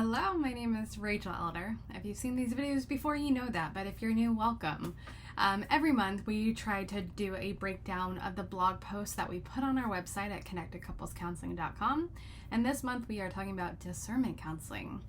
Hello, my name is Rachel Elder. If you've seen these videos before, you know that, but if you're new, welcome. Every month we try to do a breakdown of the blog posts that we put on our website at connectedcouplescounseling.com, and this month we are talking about discernment counseling.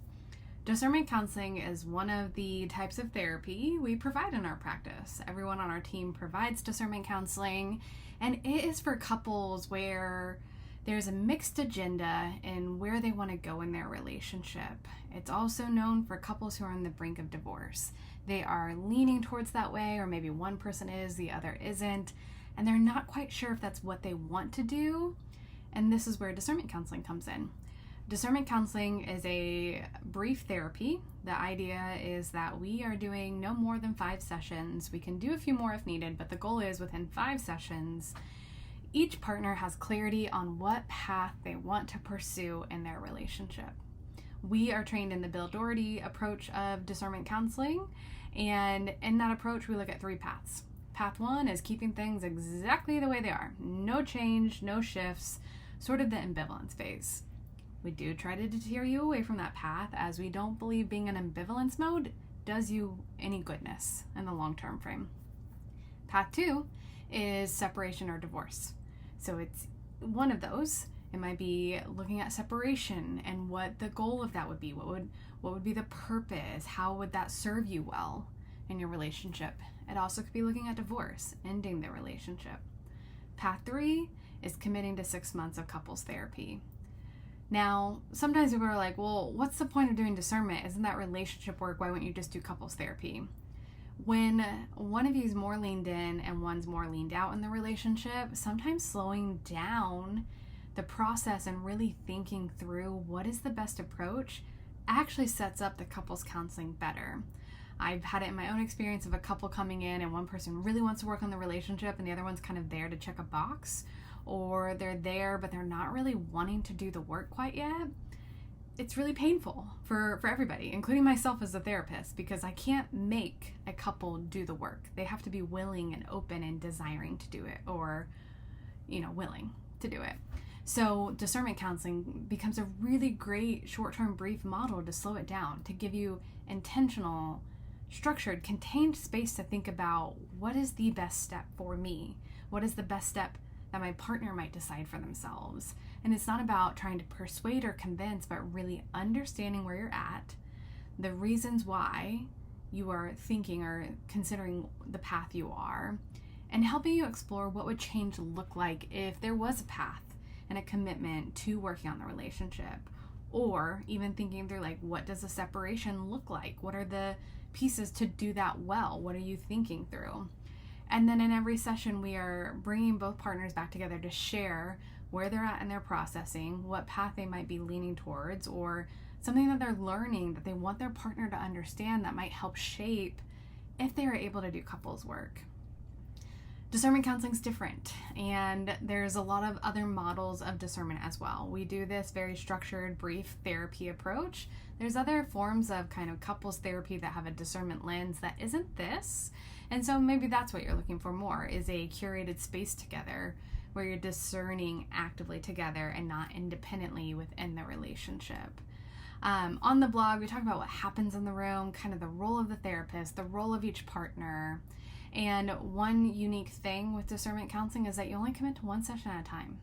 Discernment counseling is one of the types of therapy we provide in our practice. Everyone on our team provides discernment counseling, and it is for couples where there's a mixed agenda in where they want to go in their relationship. It's also known for couples who are on the brink of divorce. They are leaning towards that way, or maybe one person is, the other isn't, and they're not quite sure if that's what they want to do. And this is where discernment counseling comes in. Discernment counseling is a brief therapy. The idea is that we are doing no more than 5 sessions. We can do a few more if needed, but the goal is within 5 sessions, each partner has clarity on what path they want to pursue in their relationship. We are trained in the Bill Doherty approach of discernment counseling, and in that approach we look at 3 paths. Path 1 is keeping things exactly the way they are. No change, no shifts, sort of the ambivalence phase. We do try to deter you away from that path, as we don't believe being in ambivalence mode does you any goodness in the long-term frame. Path 2 is separation or divorce. So it's one of those. It might be looking at separation and what the goal of that would be. What would be the purpose? How would that serve you well in your relationship? It also could be looking at divorce, ending the relationship. Path 3 is committing to 6 months of couples therapy. Now, sometimes people are like, well, what's the point of doing discernment? Isn't that relationship work? Why wouldn't you just do couples therapy? When one of you is more leaned in and one's more leaned out in the relationship, sometimes slowing down the process and really thinking through what is the best approach actually sets up the couples counseling better. I've had it in my own experience of a couple coming in and one person really wants to work on the relationship and the other one's kind of there to check a box, or they're there but they're not really wanting to do the work quite yet. It's really painful for everybody, including myself as a therapist, because I can't make a couple do the work. They have to be willing and open and desiring to do it, or, willing to do it. So discernment counseling becomes a really great short-term brief model to slow it down, to give you intentional, structured, contained space to think about what is the best step for me? What is the best step that my partner might decide for themselves? And it's not about trying to persuade or convince, but really understanding where you're at, the reasons why you are thinking or considering the path you are, and helping you explore what would change look like if there was a path and a commitment to working on the relationship, or even thinking through, like, what does a separation look like? What are the pieces to do that well? What are you thinking through? And then in every session, we are bringing both partners back together to share where they're at in their processing, what path they might be leaning towards, or something that they're learning that they want their partner to understand that might help shape if they are able to do couples work. Discernment counseling is different, and there's a lot of other models of discernment as well. We do this very structured, brief therapy approach. There's other forms of kind of couples therapy that have a discernment lens that isn't this. And so maybe that's what you're looking for more, is a curated space together where you're discerning actively together and not independently within the relationship. On the blog, we talk about what happens in the room, kind of the role of the therapist, the role of each partner. And one unique thing with discernment counseling is that you only commit to 1 session at a time.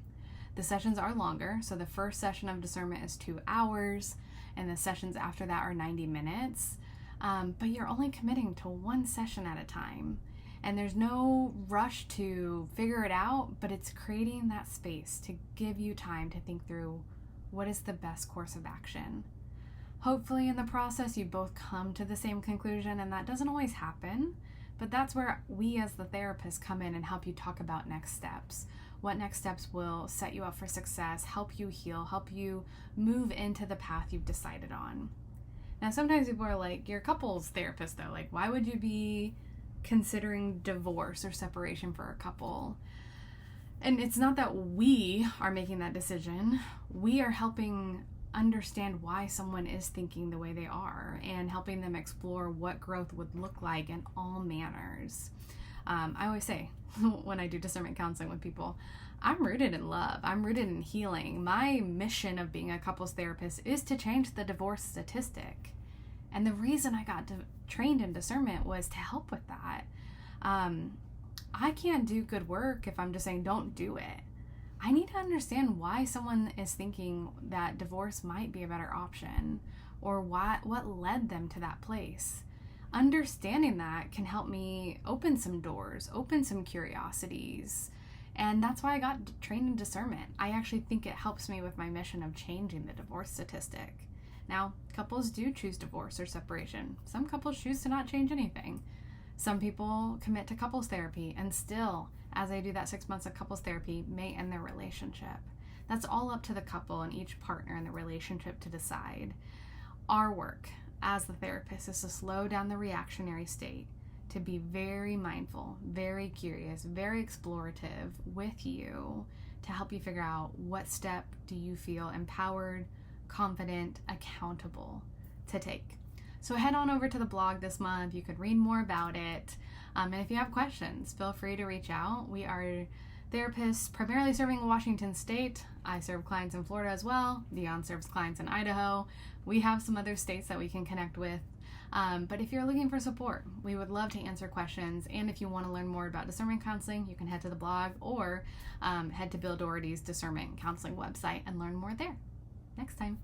The sessions are longer, so the first session of discernment is 2 hours, and the sessions after that are 90 minutes. But you're only committing to 1 session at a time. And there's no rush to figure it out, but it's creating that space to give you time to think through what is the best course of action. Hopefully in the process you both come to the same conclusion, and that doesn't always happen, but that's where we as the therapist come in and help you talk about next steps. What next steps will set you up for success, help you heal, help you move into the path you've decided on. Now, sometimes people are like, you're a couples therapist though, like, why would you be considering divorce or separation for a couple? And it's not that we are making that decision. We are helping understand why someone is thinking the way they are and helping them explore what growth would look like in all manners. I always say when I do discernment counseling with people, I'm rooted in love. I'm rooted in healing. My mission of being a couples therapist is to change the divorce statistic. And the reason I got trained in discernment was to help with that. I can't do good work if I'm just saying don't do it. I need to understand why someone is thinking that divorce might be a better option, or what led them to that place. Understanding that can help me open some doors, open some curiosities. And that's why I got trained in discernment. I actually think it helps me with my mission of changing the divorce statistic. Now, couples do choose divorce or separation. Some couples choose to not change anything. Some people commit to couples therapy and still, as they do that 6 months of couples therapy, may end their relationship. That's all up to the couple and each partner in the relationship to decide. Our work as the therapist is to slow down the reactionary state, to be very mindful, very curious, very explorative with you to help you figure out what step do you feel empowered, confident, accountable to take. So head on over to the blog this month. You could read more about it. And if you have questions, feel free to reach out. We are therapists primarily serving Washington State. I serve clients in Florida as well. Dion serves clients in Idaho. We have some other states that we can connect with. But if you're looking for support, we would love to answer questions. And if you want to learn more about discernment counseling, you can head to the blog or head to Bill Doherty's discernment counseling website and learn more there. Next time.